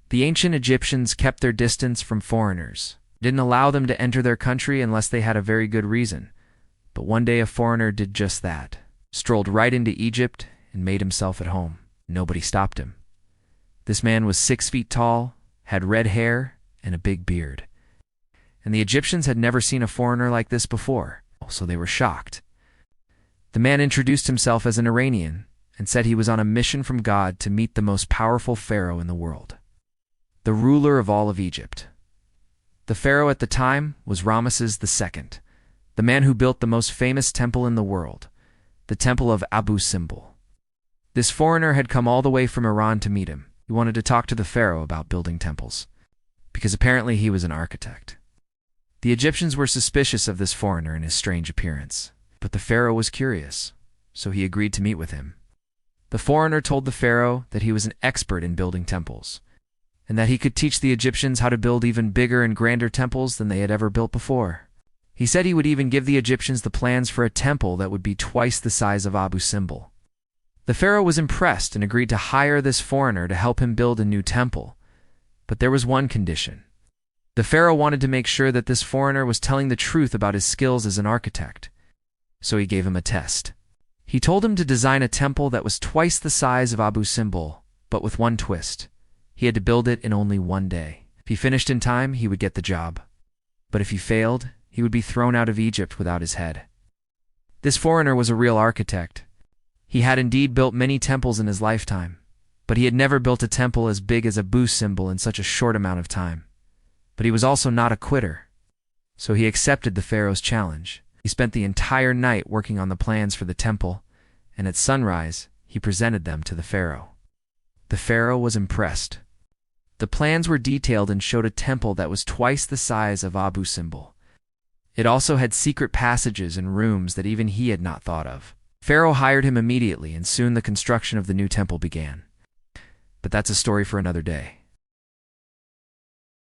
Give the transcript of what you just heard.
The ancient Egyptians kept their distance from foreigners, didn't allow them to enter their country unless they had a very good reason. But one day a foreigner did just that, strolled right into Egypt and made himself at home. Nobody stopped him. This man was 6 feet tall, had red hair, and a big beard. And the Egyptians had never seen a foreigner like this before, so they were shocked. The man introduced himself as an Iranian and said he was on a mission from God to meet the most powerful pharaoh in the world, the ruler of all of Egypt. The pharaoh at the time was Ramesses II, the man who built the most famous temple in the world, the Temple of Abu Simbel. This foreigner had come all the way from Iran to meet him. He wanted to talk to the pharaoh about building temples, because apparently he was an architect. The Egyptians were suspicious of this foreigner and his strange appearance, but the pharaoh was curious, so he agreed to meet with him. The foreigner told the pharaoh that he was an expert in building temples, and that he could teach the Egyptians how to build even bigger and grander temples than they had ever built before. He said he would even give the Egyptians the plans for a temple that would be twice the size of Abu Simbel. The pharaoh was impressed and agreed to hire this foreigner to help him build a new temple. But there was one condition. The pharaoh wanted to make sure that this foreigner was telling the truth about his skills as an architect. So he gave him a test. He told him to design a temple that was twice the size of Abu Simbel, but with one twist. He had to build it in only 1 day. If he finished in time, he would get the job. But if he failed, he would be thrown out of Egypt without his head. This foreigner was a real architect. He had indeed built many temples in his lifetime, but he had never built a temple as big as Abu Simbel in such a short amount of time. But he was also not a quitter, so he accepted the pharaoh's challenge. He spent the entire night working on the plans for the temple, and at sunrise, he presented them to the pharaoh. The pharaoh was impressed. The plans were detailed and showed a temple that was twice the size of Abu Simbel. It also had secret passages and rooms that even he had not thought of. Pharaoh hired him immediately, and soon the construction of the new temple began. But that's a story for another day.